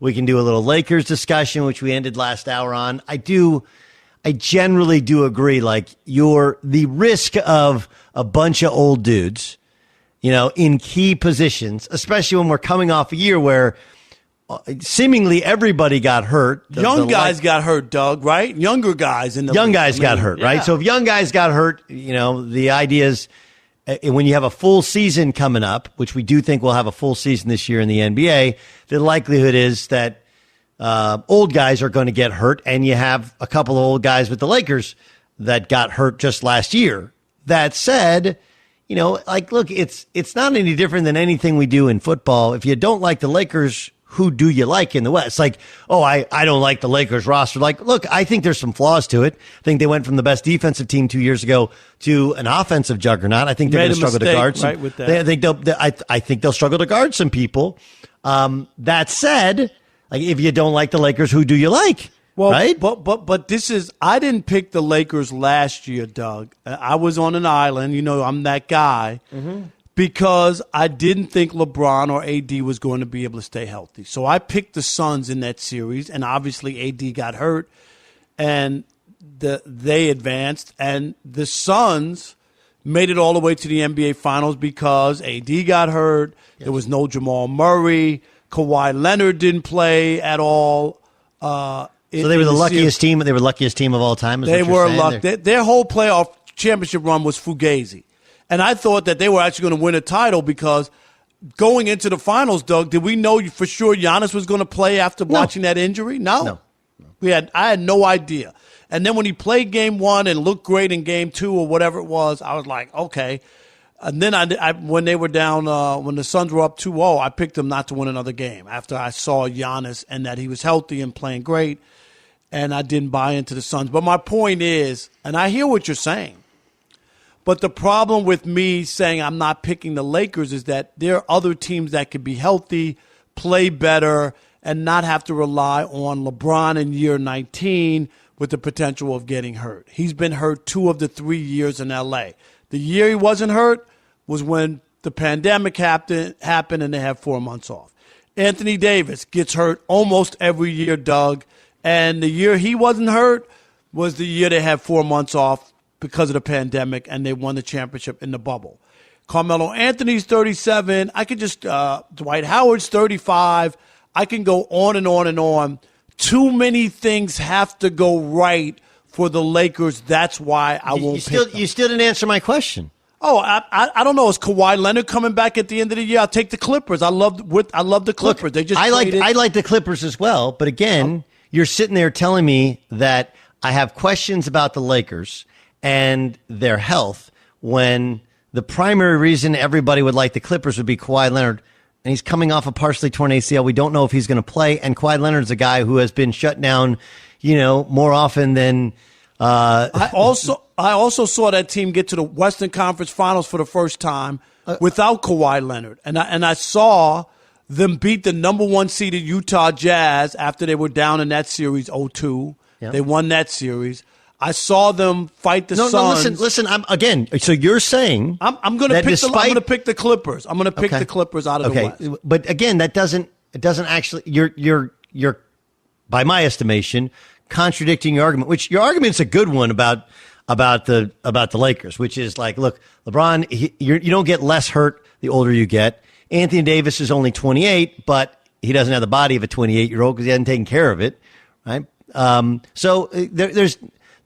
We can do a little Lakers discussion, which we ended last hour on. I generally do agree. Like the risk of a bunch of old dudes, in key positions, especially when we're coming off a year where seemingly everybody got hurt. Young guys got hurt, Doug, right? Younger guys in the young guys got hurt, right? So if young guys got hurt, the idea is when you have a full season coming up, which we do think we'll have a full season this year in the NBA, the likelihood is that old guys are going to get hurt, and you have a couple of old guys with the Lakers that got hurt just last year. That said, look, it's not any different than anything we do in football. If you don't like the Lakers, who do you like in the West? Like, I don't like the Lakers roster. Like, look, I think there's some flaws to it. I think they went from the best defensive team 2 years ago to an offensive juggernaut. I think they're going to struggle to guard some. Right, with that. I think they'll struggle to guard some people. That said, like, if you don't like the Lakers, who do you like? Well, right? But this is, I didn't pick the Lakers last year, Doug. I was on an island. I'm that guy. Mm-hmm. Because I didn't think LeBron or AD was going to be able to stay healthy. So I picked the Suns in that series, and obviously AD got hurt, and they advanced. And the Suns made it all the way to the NBA Finals because AD got hurt. Yes. There was no Jamal Murray. Kawhi Leonard didn't play at all. So they were the luckiest team. They were the luckiest team of all time. They were lucky. Their whole playoff championship run was fugazi. And I thought that they were actually going to win a title because going into the finals, Doug, did we know for sure Giannis was going to play after watching that injury? No. I had no idea. And then when he played game one and looked great in game two or whatever it was, I was like, okay. And then when they were down, when the Suns were up 2-0, I picked them not to win another game after I saw Giannis and that he was healthy and playing great. And I didn't buy into the Suns. But my point is, and I hear what you're saying, but the problem with me saying I'm not picking the Lakers is that there are other teams that could be healthy, play better, and not have to rely on LeBron in year 19 with the potential of getting hurt. He's been hurt 2 of the 3 years in L.A. The year he wasn't hurt was when the pandemic happened and they had 4 months off. Anthony Davis gets hurt almost every year, Doug, and the year he wasn't hurt was the year they had 4 months off because of the pandemic, and they won the championship in the bubble. Carmelo Anthony's 37. I could just Dwight Howard's 35. I can go on and on and on. Too many things have to go right for the Lakers. That's why I won't pick them. You still didn't answer my question. Oh, I don't know. Is Kawhi Leonard coming back at the end of the year? I'll take the Clippers. I love the Clippers. Look, they just I like the Clippers as well. But again, you're sitting there telling me that I have questions about the Lakers and their health when the primary reason everybody would like the Clippers would be Kawhi Leonard, and he's coming off a partially torn ACL. We don't know if he's going to play, and Kawhi Leonard's a guy who has been shut down, more often than. I also saw that team get to the Western Conference Finals for the first time without Kawhi Leonard, and I saw them beat the number 1 seeded Utah Jazz after they were down in that series 0-2. Yep. They won that series. I saw them fight the Suns. No, listen. So you're saying I'm going to pick the Clippers. I'm going to pick the Clippers out of the West. But again, that doesn't actually. You're by my estimation contradicting your argument. Which your argument's a good one about the Lakers, which is like, look, LeBron, you don't get less hurt the older you get. Anthony Davis is only 28, but he doesn't have the body of a 28-year-old because he hasn't taken care of it, right? So there's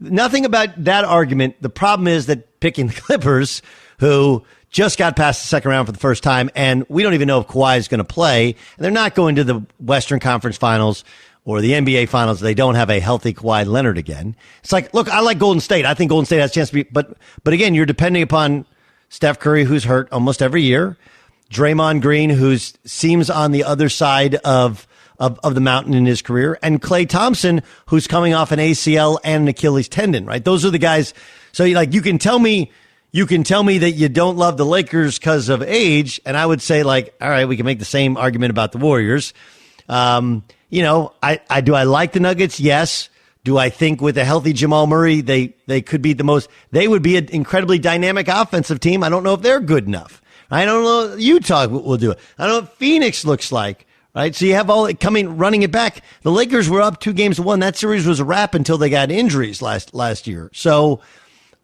nothing about that argument. The problem is that picking the Clippers, who just got past the second round for the first time, and we don't even know if Kawhi is going to play, and they're not going to the Western Conference Finals or the NBA Finals. They don't have a healthy Kawhi Leonard again. It's like, look, I like Golden State. I think Golden State has a chance to be, but again, you're depending upon Steph Curry, who's hurt almost every year, Draymond Green, who seems on the other side of the mountain in his career, and Klay Thompson, who's coming off an ACL and an Achilles tendon, right? Those are the guys. So you can tell me that you don't love the Lakers because of age, and I would say, like, all right, we can make the same argument about the Warriors. Do I like the Nuggets? Yes. Do I think with a healthy Jamal Murray, they could be they would be an incredibly dynamic offensive team. I don't know if they're good enough. I don't know if Utah will do it. I don't know what Phoenix looks like, right? So you have all it running it back. The Lakers were up 2-1. That series was a wrap until they got injuries last year. So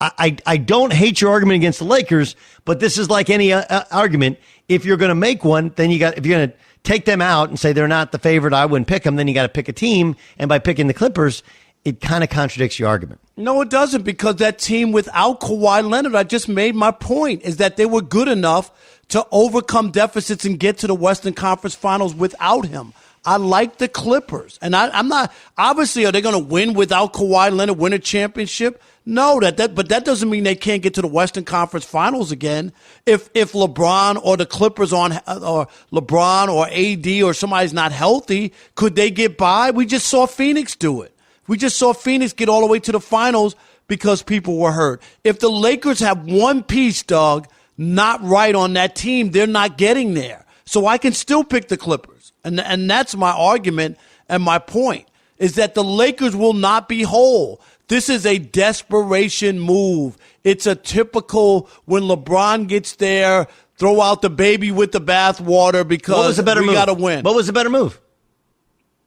I don't hate your argument against the Lakers, but this is like any argument. If you're going to make one, then if you're going to take them out and say they're not the favorite, I wouldn't pick them, then you got to pick a team. And by picking the Clippers, it kind of contradicts your argument. No, it doesn't, because that team without Kawhi Leonard, I just made my point, is that they were good enough to overcome deficits and get to the Western Conference Finals without him. I like the Clippers. And I'm not, obviously, are they going to win without Kawhi Leonard, win a championship? No, but that doesn't mean they can't get to the Western Conference Finals again. If LeBron or the Clippers or LeBron or AD or somebody's not healthy, could they get by? We just saw Phoenix do it. We just saw Phoenix get all the way to the finals because people were hurt. If the Lakers have one piece, Doug, not right on that team, they're not getting there. So I can still pick the Clippers. And that's my argument and my point, is that the Lakers will not be whole. This is a desperation move. It's a typical when LeBron gets there, throw out the baby with the bathwater because we got to win. What was a better move?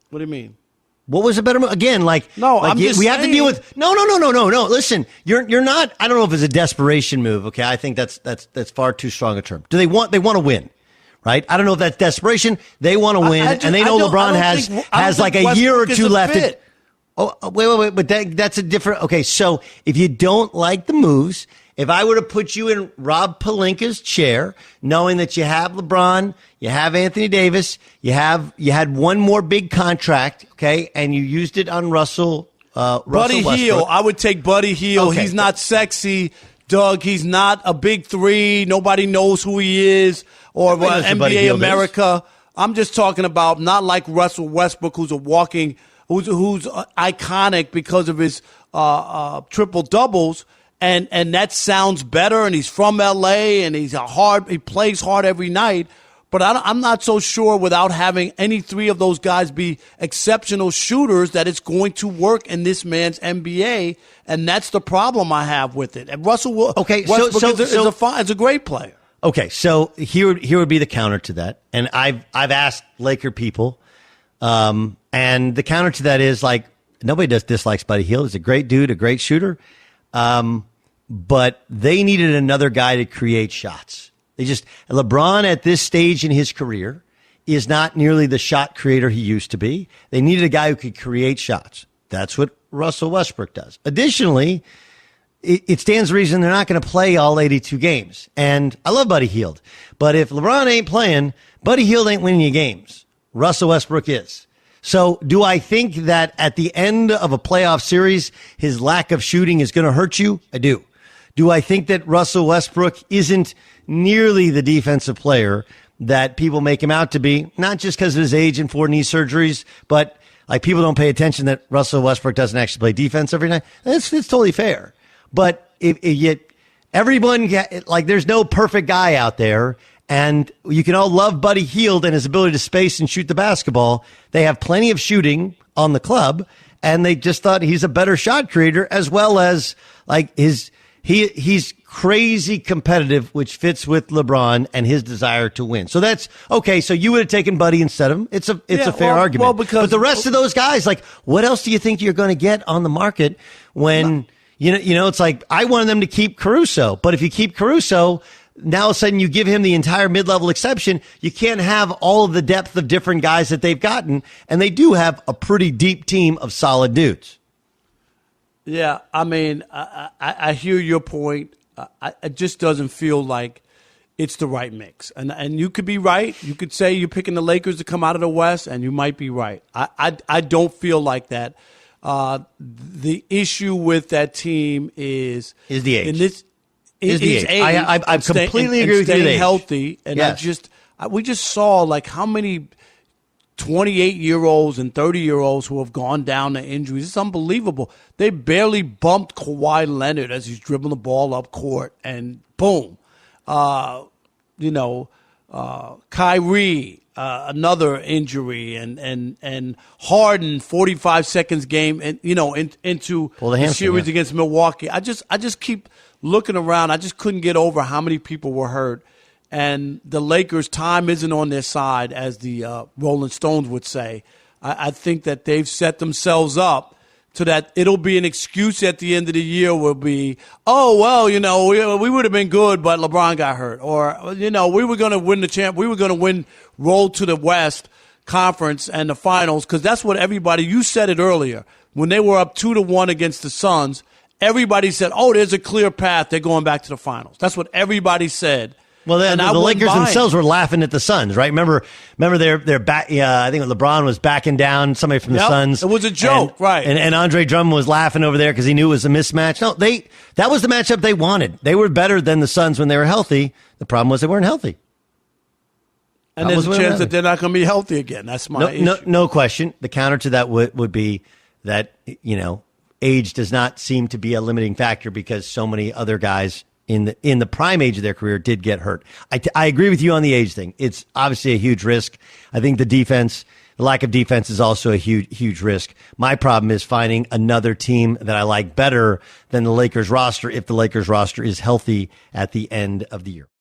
What do you mean? What was a better move? Again, I'm just we saying. have to deal with. No. Listen, you're not. I don't know if it's a desperation move. Okay, I think that's far too strong a term. They want to win, right? I don't know if that's desperation. They want to win, and they know LeBron has like a year or two left. Oh, wait, but that's a different. Okay, so if you don't like the moves, if I were to put you in Rob Pelinka's chair, knowing that you have LeBron, you have Anthony Davis, you had one more big contract, okay, and you used it on Russell Buddy Hield. I would take Buddy Hield. Okay. He's not sexy, Doug. He's not a big three. Nobody knows who he is or NBA America. I'm just talking about not like Russell Westbrook, who's who's iconic because of his triple doubles. And that sounds better, and he's from L.A., and he plays hard every night. But I'm not so sure without having any three of those guys be exceptional shooters that it's going to work in this man's NBA, and that's the problem I have with it. And Russell Westbrook is a great player. Okay, so here would be the counter to that, and I've asked Laker people, and the counter to that is like nobody dislikes Buddy Hield. He's a great dude, a great shooter. But they needed another guy to create shots. LeBron at this stage in his career is not nearly the shot creator he used to be. They needed a guy who could create shots. That's what Russell Westbrook does. Additionally, it stands to reason they're not going to play all 82 games. And I love Buddy Hield, but if LeBron ain't playing, Buddy Hield ain't winning you games. Russell Westbrook is. So do I think that at the end of a playoff series, his lack of shooting is going to hurt you? I do. Do I think that Russell Westbrook isn't nearly the defensive player that people make him out to be? Not just because of his age and 4 knee surgeries, but like people don't pay attention that Russell Westbrook doesn't actually play defense every night. It's totally fair. But everyone, like there's no perfect guy out there. And you can all love Buddy Hield and his ability to space and shoot the basketball. They have plenty of shooting on the club, and they just thought he's a better shot creator, as well as like he's crazy competitive, which fits with LeBron and his desire to win. So that's okay. So you would have taken Buddy instead of him. It's a fair argument. But the rest of those guys, like, what else do you think you're going to get on the market when you know? It's like I wanted them to keep Caruso, but if you keep Caruso, now all of a sudden you give him the entire mid-level exception. You can't have all of the depth of different guys that they've gotten, and they do have a pretty deep team of solid dudes. Yeah, I mean, I hear your point. It just doesn't feel like it's the right mix. And you could be right. You could say you're picking the Lakers to come out of the West, and you might be right. I don't feel like that. The issue with that team is the age. Age. I completely agree with you. Staying healthy, and yes. We just saw like how many 28-year-olds and 30-year-olds who have gone down to injuries. It's unbelievable. They barely bumped Kawhi Leonard as he's dribbling the ball up court, and boom, Kyrie, another injury, and Harden 45 seconds game, and into the series against Milwaukee. I just keep looking around. I just couldn't get over how many people were hurt, and the Lakers' time isn't on their side, as the Rolling Stones would say. I think that they've set themselves up so that it'll be an excuse at the end of the year will be, oh, well, we would have been good, but LeBron got hurt. Or, we were going to win the champ. We were going to roll to the West Conference and the finals, because that's what everybody, you said it earlier, when they were up 2-1 against the Suns, everybody said, oh, there's a clear path. They're going back to the finals. That's what everybody said. Well, the Lakers themselves were laughing at the Suns, right? Remember they're back. I think Lebron was backing down somebody from the Suns. It was a joke, right? And Andre Drummond was laughing over there because he knew it was a mismatch. No, that was the matchup they wanted. They were better than the Suns when they were healthy. The problem was they weren't healthy. And there's a chance that they're not going to be healthy again. That's my issue. No question. The counter to that would be that, age does not seem to be a limiting factor because so many other guys in the prime age of their career did get hurt. I agree with you on the age thing. It's obviously a huge risk. I think the lack of defense is also a huge risk. My problem is finding another team that I like better than the Lakers roster if the Lakers roster is healthy at the end of the year.